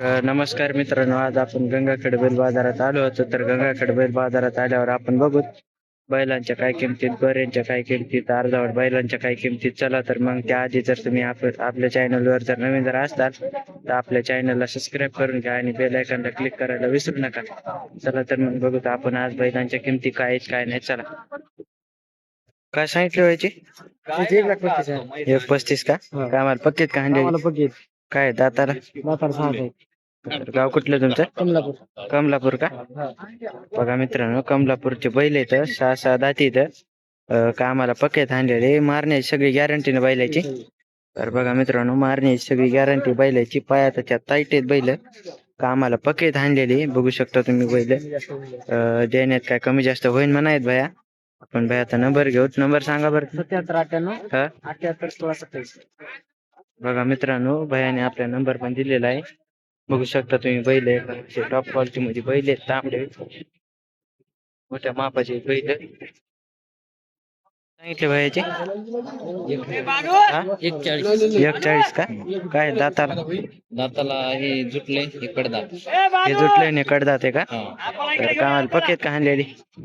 नमस्कार मित्रांनो, आज आपण गंगाखेड बैल बाजारात आलो होतो. तर गंगाखेड बैल बाजारात आल्यावर आपण बघू बैलांच्या काय किमतीत, बऱ्यांच्या काय किमतीत, अर्धावट बैलांच्या काय किमतीत. चला तर मग त्याआधी जर तुम्ही आपल्या चॅनलवर जर नवीन जर असताल तर आपल्या चॅनलला सबस्क्राईब करून घ्या आणि बेल आयकॉनला क्लिक करायला विसरू नका. चला तर मग बघू आपण आज बैलांच्या किमती काय आहेत काय नाही. चला, काय सांगितलं व्हायची? 1,35 का? काय आम्हाला पक्केत का हांडे? काय दाताला? तर गाव कुठलं तुमचं? कमलापूर का? बघा मित्रांनो, कमलापूरचे बैल आहेत, 6-6 दाती इथं. कामाला पक्क्यात आणलेले, मारण्याची सगळी गॅरंटीने बैलाची. तर बघा मित्रांनो, मारण्याची सगळी गॅरंटी बैलाची. पायात त्या ताईट आहेत बैल, कामाला पक्क्यात आणलेली. बघू शकता तुम्ही बैल. देण्यात काय कमी जास्त होईन म्हणायत भया. आपण भयाचा नंबर घेऊ. नंबर सांगा बरं. 7798 बघा मित्रांनो, भयाने आपला नंबर पण दिलेला आहे. बघू शकता तुम्ही बैल टॉप क्वालिटी मध्ये बैल आहेत, तांबडे मोठ्या मापाचे बैल. सांगितले भयाचे? 41 का? काय दाताला? हे जुटले हे कडदात हे जुटले आणि कडदात आहे का? तर कामाला पक्केत का आणलेली?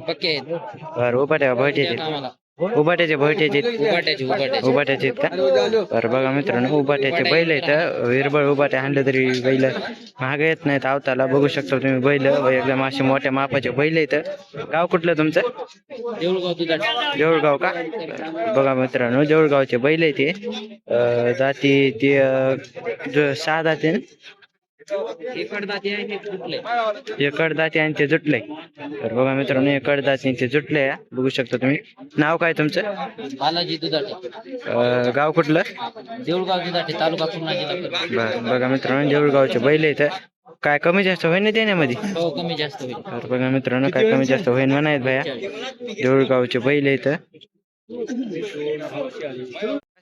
पक्के बरं, उभाट्या बैठ्याचे उभाट्याचे बैठ्याचे उभाट्याचे आहेत का? बरं बघा मित्रांनो, उभाट्याचे बैल आहेत. विरबळ उभाट्या आणले तरी बैल महाग येत नाहीत आवताला. बघू शकता तुम्ही बैल एकदम असे मोठ्या मापाचे बैल आहेत. गाव कुठलं तुमचं? देऊळगाव का? बघा मित्रांनो, देऊळगावचे बैल आहे ते. जाती ते 6 जाती कडदाती आणि ते जुटले. तर बघा मित्रांनो, हे कडदाती ते जुटले. बघू शकता तुम्ही. नाव काय तुमचं? बालाजी दुधाटे. गाव कुठलं? देऊळगाव दुधाटे, तालुका पूर्णा, जिल्हा बरं बघा मित्रांनो, देऊळगावचे बैल इथं. काय कमी जास्त होईन ना देण्यामध्ये? हो, कमी जास्त होईल. तर बघा मित्रांनो, काय कमी जास्त होईन म्हणायत भया. देऊळगावचे बैल इथं.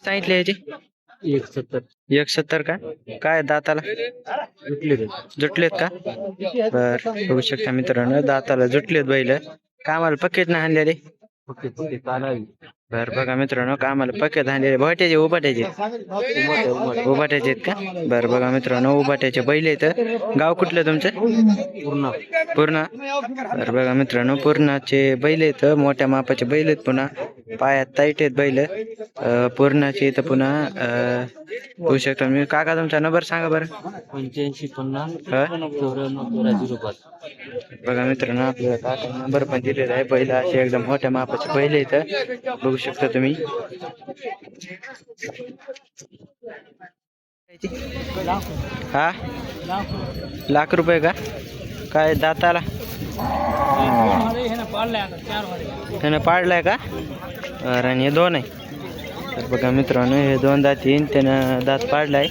सांगितले याचे? 170 का? काय दाताला जुटलेत का? बर, बघू शकता मित्रांनो, दाताला जुटलेत बैल. कामाला पक्केत ना आणलेले? बर बघा मित्रांनो, कामाला पक्केत आणलेले. भट्याचे उभाट्याचे आहेत का? बर बघा मित्रांनो, उभाट्याचे बैल आहेत. गाव कुठलं तुमचं? पूर्ण. बर बघा मित्रांनो, पूर्णाचे बैल आहेत, मोठ्या मापाचे बैल आहेत. पुन्हा पायात ताईट आहेत बैल. पूर्णाचे इथं पुन्हा होऊ शकतो. मी काका तुमचा नंबर सांगा बरं. 8550 बघा मित्रांनो, आपल्याला काका नंबर पण दिलेला आहे. बैल असे एकदम मोठ्या मापाचे बैल इथं. बघू शकता तुम्ही. हा, ₹1,00,000 का? काय दाताला? त्यानं पाडलाय का? आणि हे 2 आहे. तर बघा मित्रांनो, हे 2 दात येईन, त्यानं दात पाडलाय.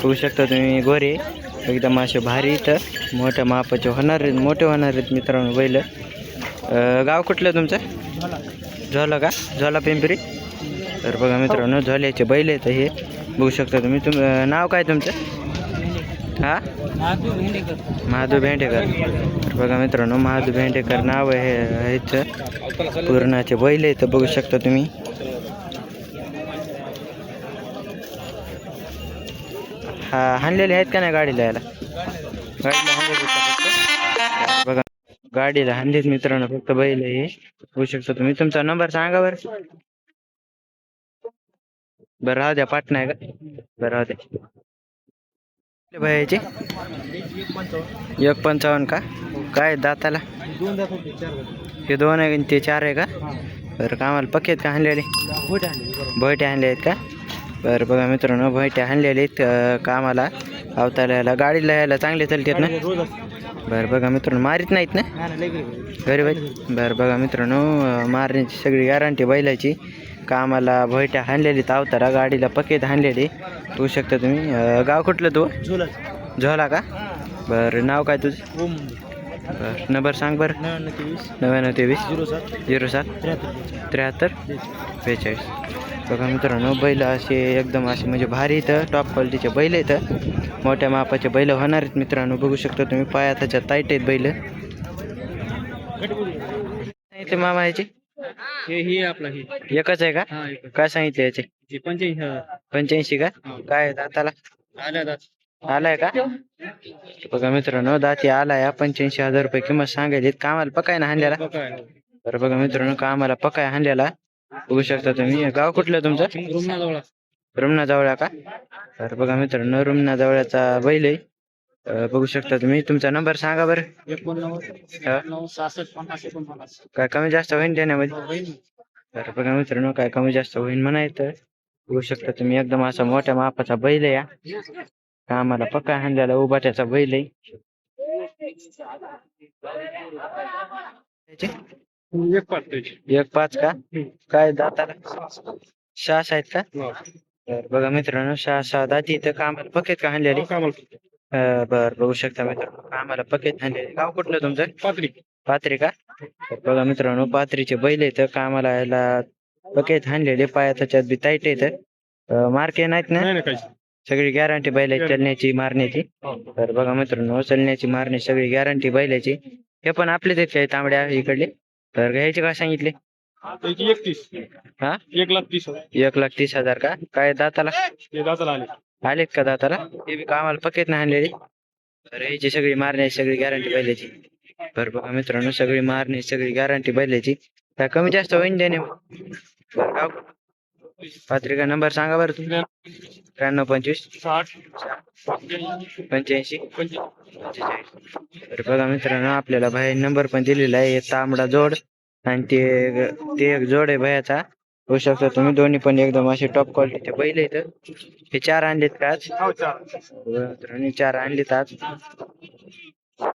बघू शकता तुम्ही. गोरे एकदम असे भारी इथं, मोठ्या मापाचे होणार आहेत, मोठे होणार आहेत मित्रांनो बैल. गाव कुठलं तुमचं? झोला का? झोला पिंपरी. तर बघा मित्रांनो, झोल्याचे बैल आहेत हे. बघू शकता तुम्ही. नाव काय तुमचं? हा, महादेव भेंडेकर. तर बघा मित्रांनो, महादेव भेंडेकर नाव आहे ह्याचं. पूर्णाचे बैल आहेत, बघू शकता तुम्ही. हा, हाणलेले आहेत का नाही गाडीला? याला गाडीला हाणलेले बघा, गाडीला हाणलेत मित्रांनो फक्त बैल हे. बघू शकता तुम्ही. तुमचा नंबर सांगा बरं. बरं राहू द्या, पाटणा आहे का? बरं राहू द्या. भयाचे 155 का? काय दाताला? हे 2 आहे आणि ते 4 आहे का? बरं, कामाला पक्केत का हाणलेले? भयटे आणले आहेत का? बरं बघा मित्रांनो, भयटे आणलेले आहेत कामाला अवताला यायला. गाडीला यायला चांगले चालतात ना? बरं बघा मित्रांनो, मारीत नाहीत ना गरीब आहेत? बरं बघा मित्रांनो, मारण्याची सगळी गॅरंटी बैलाची. कामाला भयट्या हाणलेली अवतारा, गाडीला पक्केत हाणलेली. बघू शकता तुम्ही. गाव कुठलं तू? झोला का? बरं, नाव काय तुझं? बरं, नंबर सांग बरं. 9923 07 73 42. बघा मित्रांनो, बैल असे एकदम असे म्हणजे भारी इथं, टॉप क्वालिटीचे बैल इथं, मोठ्या मापाचे बैल होणार आहेत मित्रांनो. बघू शकता तुम्ही. पाया त्याच्या ताईट आहेत बैल. सांगितले मामा याचे? हे आपला हे एकच आहे का? काय सांगितले याचे? 85 85 का? काय दाताला? आल्या दात आलाय का? बघा मित्रांनो दाती आलाय 85,000 रुपये किंमत सांगायची. कामाला पकाय ना हांड्याला. तर बघा मित्रांनो कामाला पकाय हांड्याला बघू शकता तुम्ही. गाव कुठलं तुमचं? रुमना जवळ का? तर बघा मित्रांनो रुमना जवळचा बैल आहे. बघू शकता तुम्ही. तुमचा नंबर सांगा बरं. 89 काय कमी जास्त होईल देण्यामध्ये? तर बघा मित्रांनो काय कमी जास्त होईल म्हणायचं. बघू शकता तुम्ही एकदम असा मोठ्या मापाचा बैल आहे. कामाला पक्का हांड्याला उभाट्याचा बैल आहे. एक पाच का? काय दाताला 6 आहेत का? तर बघा मित्रांनो 6 दाती इथं कामाला पक्केत का हाणलेली? बर बघू शकता मित्रांनो कामाला पक्केत हाणलेली. गाव कुठलं तुमचं? पात्री का? तर बघा मित्रांनो पात्रीचे बैल इथं कामाला याला पक्केत हाणलेले. पाया त्याच्यात बी टाईट येत. मार्के नाहीत ना? सगळी गॅरंटी बैलाची चलण्याची मारण्याची. तर बघा मित्रांनो चलण्याची मारण्याची सगळी गॅरंटी बैलाची. हे पण आपलेच आहेत काय तांबड्या इकडले? तर घ्यायचे का सांगितले? 31 हा 1,30,000 1,30,000 का? काय दाताला आले. आलेत का दाताला? हे बी कामाला पकेत नाही आणलेली. तर याची सगळी मारण्याची सगळी गॅरंटी बैलाची. तर बघा मित्रांनो सगळी मारण्याची सगळी गॅरंटी बैलाची. काय कमी जास्त होईन देणे? पत्रिका नंबर सांगा बरं तुम्ही. 93 25 85 45. तर बघा मित्रांनो आपल्याला बाहेर नंबर पण दिलेला आहे. तांबडा जोड आणि ते एक जोड आहे भयाचा. होऊ शकतो तुम्ही. दोन्ही पण एकदम असे टॉप क्वालिटीचे बैल आहेत. हे 4 आणलेत का आज? मित्रांनो 4 आणलेत आज.